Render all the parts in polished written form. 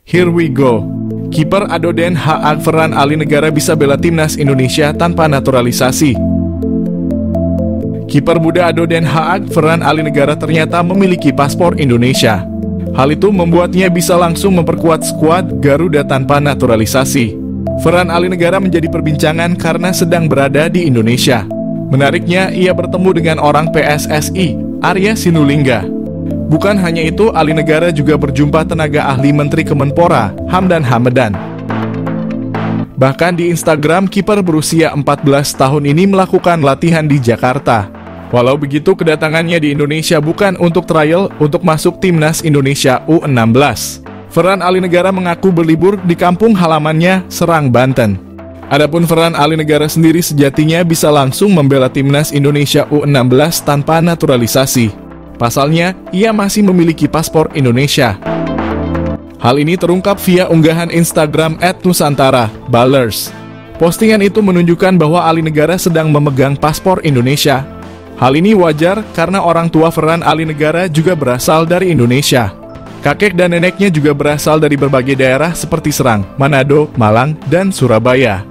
Here we go. Kiper Ado Den Haag Ferran Ali Negara bisa bela timnas Indonesia tanpa naturalisasi. Kiper muda Ado Den Haag Ferran Ali Negara ternyata memiliki paspor Indonesia. Hal itu membuatnya bisa langsung memperkuat skuad Garuda tanpa naturalisasi. Ferran Ali Negara menjadi perbincangan karena sedang berada di Indonesia. Menariknya, ia bertemu dengan orang PSSI, Arya Sinulinga. Bukan hanya itu, Ali Negara juga berjumpa tenaga ahli Menteri Kemenpora, Hamdan Hamedan. Bahkan di Instagram, kiper berusia 14 tahun ini melakukan latihan di Jakarta. Walau begitu, kedatangannya di Indonesia bukan untuk trial untuk masuk timnas Indonesia U16. Ferran Ali Negara mengaku berlibur di kampung halamannya, Serang, Banten. Adapun Ferran Ali Negara sendiri sejatinya bisa langsung membela timnas Indonesia U16 tanpa naturalisasi. Pasalnya, ia masih memiliki paspor Indonesia. Hal ini terungkap via unggahan Instagram @nusantara_ballers. Postingan itu menunjukkan bahwa Ali Negara sedang memegang paspor Indonesia. Hal ini wajar karena orang tua Ferran Ali Negara juga berasal dari Indonesia. Kakek dan neneknya juga berasal dari berbagai daerah seperti Serang, Manado, Malang, dan Surabaya.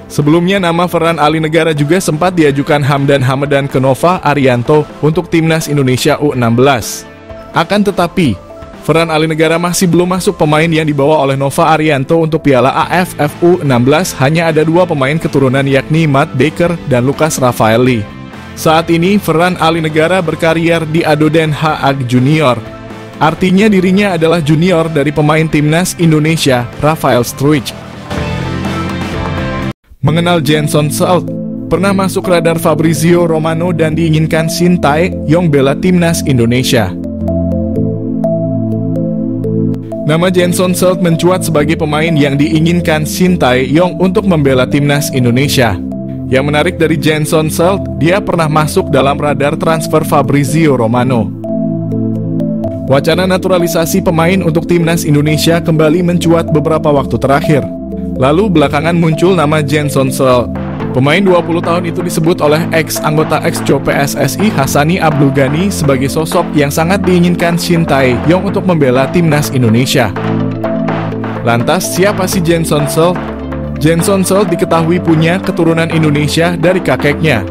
Sebelumnya nama Ferran Ali Negara juga sempat diajukan Hamdan Hamedan ke Nova Arianto untuk timnas Indonesia U16. Akan tetapi, Ferran Ali Negara masih belum masuk pemain yang dibawa oleh Nova Arianto untuk Piala AFF U16. Hanya ada 2 pemain keturunan yakni Matt Baker dan Lucas Rafaeli. Saat ini Ferran Ali Negara berkarier di Ado Den Haag Junior. Artinya dirinya adalah junior dari pemain timnas Indonesia, Rafael Struijk. Mengenal Jenson Salt, pernah masuk radar Fabrizio Romano dan diinginkan Shin Tae-yong bela timnas Indonesia. Nama Jenson Salt mencuat sebagai pemain yang diinginkan Shin Tae-yong untuk membela timnas Indonesia. Yang menarik dari Jenson Salt, dia pernah masuk dalam radar transfer Fabrizio Romano. Wacana naturalisasi pemain untuk timnas Indonesia kembali mencuat beberapa waktu terakhir. Lalu belakangan muncul nama Jenson Salt. Pemain 20 tahun itu disebut oleh ex-anggota ex-co PSSI Hassani Abdul Ghani sebagai sosok yang sangat diinginkan Shin Tae-yong untuk membela timnas Indonesia. Lantas siapa sih Jenson Salt? Jenson Salt diketahui punya keturunan Indonesia dari kakeknya.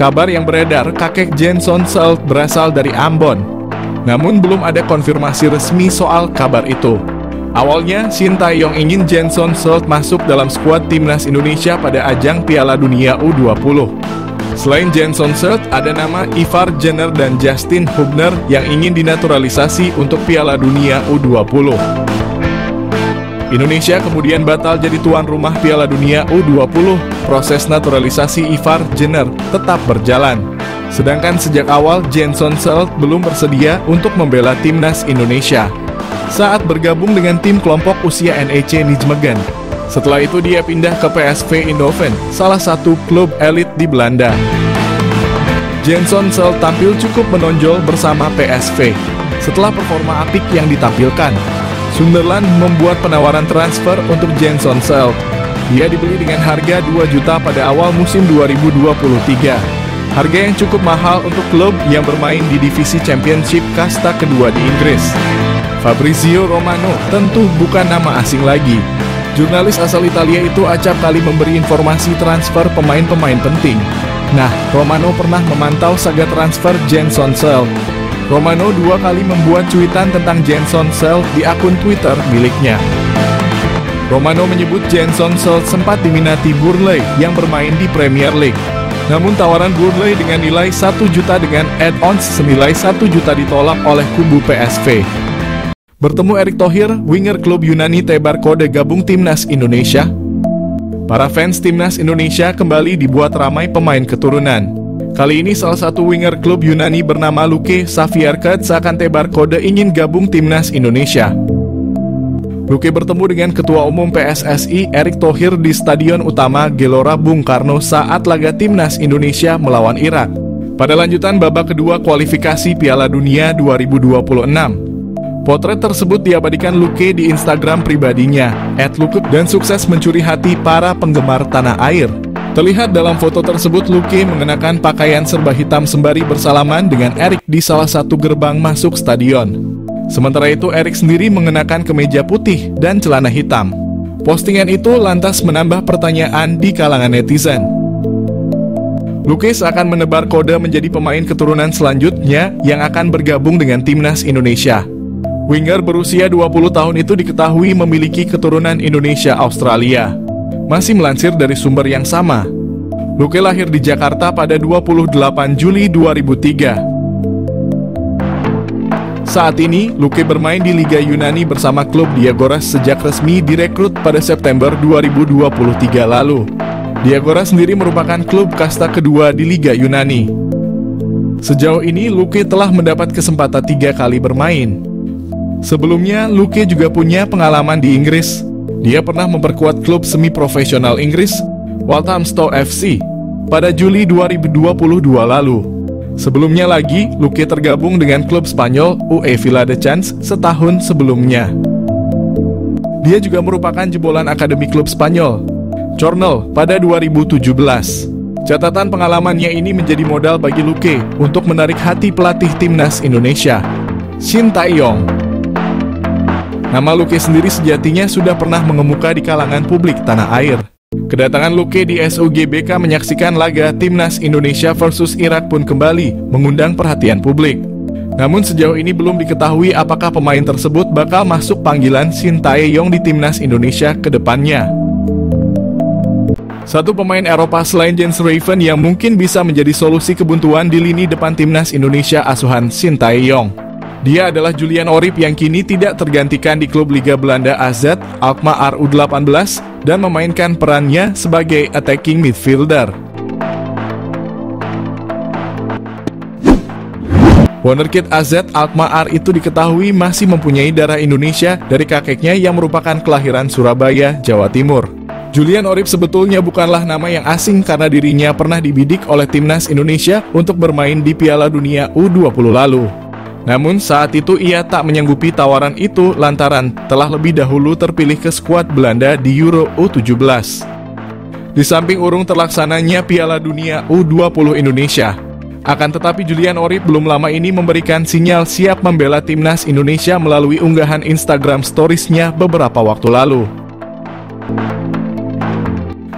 Kabar yang beredar, kakek Jenson Salt berasal dari Ambon. Namun belum ada konfirmasi resmi soal kabar itu. Awalnya, Shin Tae-yong ingin Jenson Salt masuk dalam skuad timnas Indonesia pada ajang Piala Dunia U20. Selain Jenson Salt, ada nama Ivar Jenner dan Justin Hubner yang ingin dinaturalisasi untuk Piala Dunia U20. Indonesia kemudian batal jadi tuan rumah Piala Dunia U20. Proses naturalisasi Ivar Jenner tetap berjalan. Sedangkan sejak awal Jenson Salt belum bersedia untuk membela timnas Indonesia saat bergabung dengan tim kelompok usia NEC Nijmegen. Setelah itu dia pindah ke PSV Eindhoven, salah satu klub elit di Belanda. Jenson Salt tampil cukup menonjol bersama PSV. Setelah performa apik yang ditampilkan, Sunderland membuat penawaran transfer untuk Jenson Salt. Dia dibeli dengan harga 2 juta pada awal musim 2023. Harga yang cukup mahal untuk klub yang bermain di divisi Championship kasta kedua di Inggris. Fabrizio Romano tentu bukan nama asing lagi. Jurnalis asal Italia itu acap kali memberi informasi transfer pemain-pemain penting. Nah, Romano pernah memantau saga transfer Jenson Salt. Romano 2 kali membuat cuitan tentang Jenson Salt di akun Twitter miliknya. Romano menyebut Jenson Salt sempat diminati Burnley yang bermain di Premier League. Namun tawaran Burnley dengan nilai 1 juta dengan add-ons senilai 1 juta ditolak oleh kubu PSV. Bertemu Erick Thohir, winger klub Yunani Tebar Kode gabung timnas Indonesia. Para fans timnas Indonesia kembali dibuat ramai pemain keturunan. Kali ini salah satu winger klub Yunani bernama Luke Savierkad seakan Tebar Kode ingin gabung timnas Indonesia. Luke bertemu dengan Ketua Umum PSSI Erick Thohir di Stadion Utama Gelora Bung Karno saat laga timnas Indonesia melawan Irak pada lanjutan babak kedua kualifikasi Piala Dunia 2026. Potret tersebut diabadikan Luke di Instagram pribadinya @luke dan sukses mencuri hati para penggemar tanah air. Terlihat dalam foto tersebut Luke mengenakan pakaian serba hitam sembari bersalaman dengan Erick di salah satu gerbang masuk stadion. Sementara itu Erik sendiri mengenakan kemeja putih dan celana hitam. Postingan itu lantas menambah pertanyaan di kalangan netizen. Luke akan menebar kode menjadi pemain keturunan selanjutnya yang akan bergabung dengan timnas Indonesia. Winger berusia 20 tahun itu diketahui memiliki keturunan Indonesia-Australia. Masih melansir dari sumber yang sama, Luke lahir di Jakarta pada 28 Juli 2003. Saat ini, Luke bermain di Liga Yunani bersama klub Diagoras sejak resmi direkrut pada September 2023 lalu. Diagoras sendiri merupakan klub kasta kedua di Liga Yunani. Sejauh ini, Luke telah mendapat kesempatan 3 kali bermain. Sebelumnya, Luke juga punya pengalaman di Inggris. Dia pernah memperkuat klub semi-profesional Inggris, Walthamstow FC, pada Juli 2022 lalu. Sebelumnya lagi, Luke tergabung dengan klub Spanyol UE Viladecans setahun sebelumnya. Dia juga merupakan jebolan akademi klub Spanyol, Cornell, pada 2017. Catatan pengalamannya ini menjadi modal bagi Luke untuk menarik hati pelatih timnas Indonesia, Shin Tae-yong. Nama Luke sendiri sejatinya sudah pernah mengemuka di kalangan publik tanah air. Kedatangan Luke di SUGBK menyaksikan laga timnas Indonesia versus Irak pun kembali mengundang perhatian publik. Namun sejauh ini belum diketahui apakah pemain tersebut bakal masuk panggilan Shin Tae-yong di timnas Indonesia ke depannya. Satu pemain Eropa selain Jens Raven yang mungkin bisa menjadi solusi kebuntuan di lini depan timnas Indonesia asuhan Shin Tae-yong. Dia adalah Julian Orip yang kini tidak tergantikan di klub Liga Belanda AZ Alkmaar U18 dan memainkan perannya sebagai attacking midfielder. Wonderkid AZ Alkmaar itu diketahui masih mempunyai darah Indonesia dari kakeknya yang merupakan kelahiran Surabaya, Jawa Timur. Julian Orip sebetulnya bukanlah nama yang asing karena dirinya pernah dibidik oleh timnas Indonesia untuk bermain di Piala Dunia U20 lalu. Namun saat itu ia tak menyanggupi tawaran itu lantaran telah lebih dahulu terpilih ke skuad Belanda di Euro U17. Di samping urung terlaksananya Piala Dunia U20 Indonesia, akan tetapi Julian Orip belum lama ini memberikan sinyal siap membela timnas Indonesia melalui unggahan Instagram Stories-nya beberapa waktu lalu.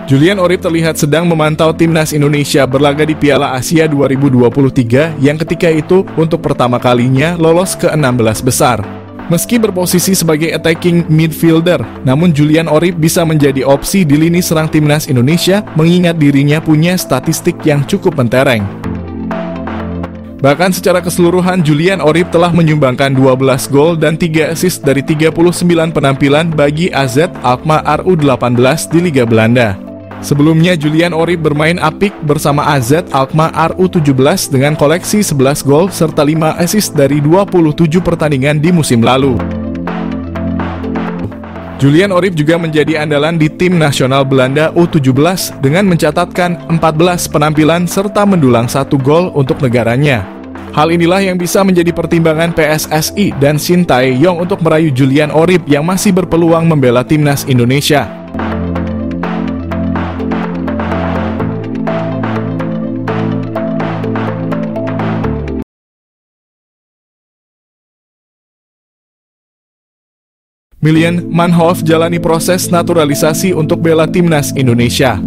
Julian Orip terlihat sedang memantau timnas Indonesia berlaga di Piala Asia 2023 yang ketika itu untuk pertama kalinya lolos ke 16 besar. Meski berposisi sebagai attacking midfielder, namun Julian Orip bisa menjadi opsi di lini serang timnas Indonesia mengingat dirinya punya statistik yang cukup mentereng. Bahkan secara keseluruhan Julian Orip telah menyumbangkan 12 gol dan 3 assist dari 39 penampilan bagi AZ Alkmaar U18 di Liga Belanda. Sebelumnya Julian Orip bermain apik bersama AZ Alkmaar U17 dengan koleksi 11 gol serta 5 assist dari 27 pertandingan di musim lalu. Julian Orip juga menjadi andalan di tim nasional Belanda U17 dengan mencatatkan 14 penampilan serta mendulang 1 gol untuk negaranya. Hal inilah yang bisa menjadi pertimbangan PSSI dan Shin Tae-yong untuk merayu Julian Orip yang masih berpeluang membela timnas Indonesia. Milan Manhoef jalani proses naturalisasi untuk bela timnas Indonesia.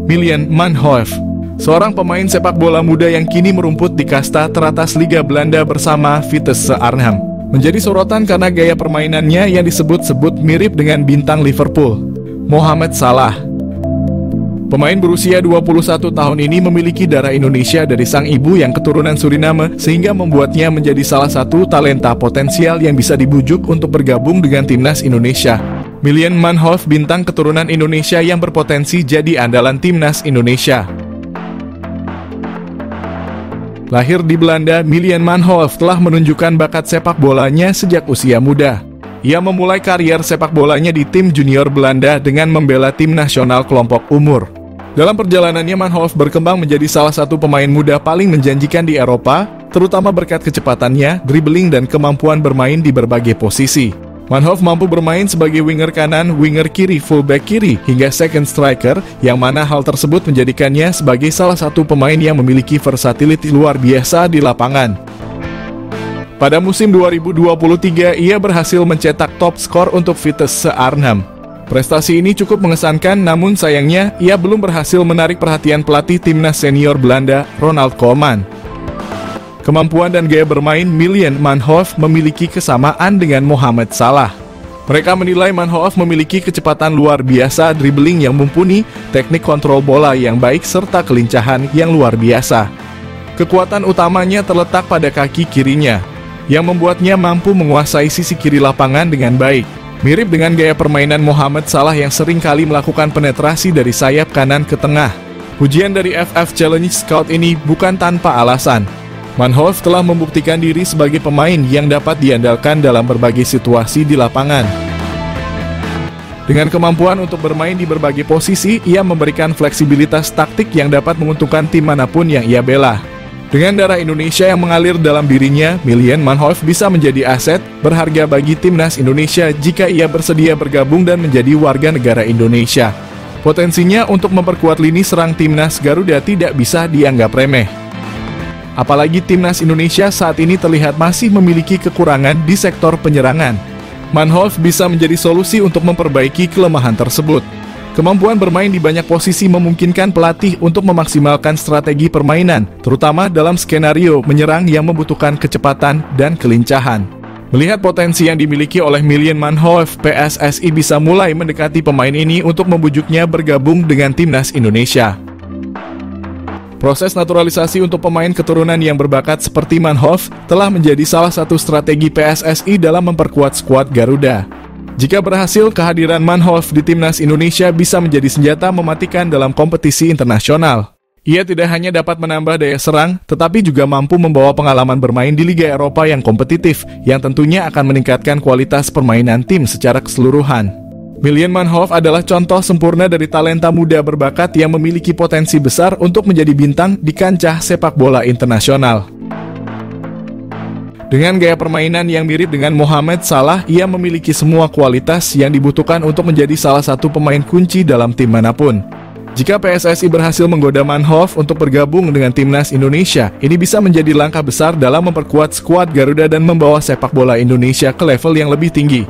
Milan Manhoef, seorang pemain sepak bola muda yang kini merumput di kasta teratas Liga Belanda bersama Vitesse Arnhem, menjadi sorotan karena gaya permainannya yang disebut-sebut mirip dengan bintang Liverpool, Mohamed Salah. Pemain berusia 21 tahun ini memiliki darah Indonesia dari sang ibu yang keturunan Suriname sehingga membuatnya menjadi salah satu talenta potensial yang bisa dibujuk untuk bergabung dengan timnas Indonesia. Milan Manhoef bintang keturunan Indonesia yang berpotensi jadi andalan timnas Indonesia. Lahir di Belanda, Milan Manhoef telah menunjukkan bakat sepak bolanya sejak usia muda. Ia memulai karier sepak bolanya di tim junior Belanda dengan membela tim nasional kelompok umur. Dalam perjalanannya, Manhoef berkembang menjadi salah satu pemain muda paling menjanjikan di Eropa, terutama berkat kecepatannya, dribbling dan kemampuan bermain di berbagai posisi. Manhoef mampu bermain sebagai winger kanan, winger kiri, fullback kiri, hingga second striker, yang mana hal tersebut menjadikannya sebagai salah satu pemain yang memiliki versatility luar biasa di lapangan. Pada musim 2023, ia berhasil mencetak top skor untuk Vitesse Arnhem. Prestasi ini cukup mengesankan, namun sayangnya ia belum berhasil menarik perhatian pelatih timnas senior Belanda, Ronald Koeman. Kemampuan dan gaya bermain Milan Manhoef memiliki kesamaan dengan Mohamed Salah. Mereka menilai Manhoef memiliki kecepatan luar biasa, dribbling yang mumpuni, teknik kontrol bola yang baik, serta kelincahan yang luar biasa. Kekuatan utamanya terletak pada kaki kirinya, yang membuatnya mampu menguasai sisi kiri lapangan dengan baik. Mirip dengan gaya permainan Mohamed Salah yang sering kali melakukan penetrasi dari sayap kanan ke tengah. Ujian dari FF Challenge Scout ini bukan tanpa alasan. Manhoef telah membuktikan diri sebagai pemain yang dapat diandalkan dalam berbagai situasi di lapangan. Dengan kemampuan untuk bermain di berbagai posisi, ia memberikan fleksibilitas taktik yang dapat menguntungkan tim manapun yang ia bela. Dengan darah Indonesia yang mengalir dalam dirinya, Milan Manhoef bisa menjadi aset berharga bagi timnas Indonesia jika ia bersedia bergabung dan menjadi warga negara Indonesia. Potensinya untuk memperkuat lini serang timnas Garuda tidak bisa dianggap remeh. Apalagi timnas Indonesia saat ini terlihat masih memiliki kekurangan di sektor penyerangan. Manhoef bisa menjadi solusi untuk memperbaiki kelemahan tersebut. Kemampuan bermain di banyak posisi memungkinkan pelatih untuk memaksimalkan strategi permainan, terutama dalam skenario menyerang yang membutuhkan kecepatan dan kelincahan. Melihat potensi yang dimiliki oleh Milan Manhoef, PSSI bisa mulai mendekati pemain ini untuk membujuknya bergabung dengan timnas Indonesia. Proses naturalisasi untuk pemain keturunan yang berbakat seperti Manhoef telah menjadi salah satu strategi PSSI dalam memperkuat skuad Garuda. Jika berhasil, kehadiran Manhoef di timnas Indonesia bisa menjadi senjata mematikan dalam kompetisi internasional. Ia tidak hanya dapat menambah daya serang, tetapi juga mampu membawa pengalaman bermain di Liga Eropa yang kompetitif, yang tentunya akan meningkatkan kualitas permainan tim secara keseluruhan. Milan Manhoef adalah contoh sempurna dari talenta muda berbakat yang memiliki potensi besar untuk menjadi bintang di kancah sepak bola internasional. Dengan gaya permainan yang mirip dengan Mohamed Salah, ia memiliki semua kualitas yang dibutuhkan untuk menjadi salah satu pemain kunci dalam tim manapun. Jika PSSI berhasil menggoda Manhoef untuk bergabung dengan timnas Indonesia, ini bisa menjadi langkah besar dalam memperkuat skuad Garuda dan membawa sepak bola Indonesia ke level yang lebih tinggi.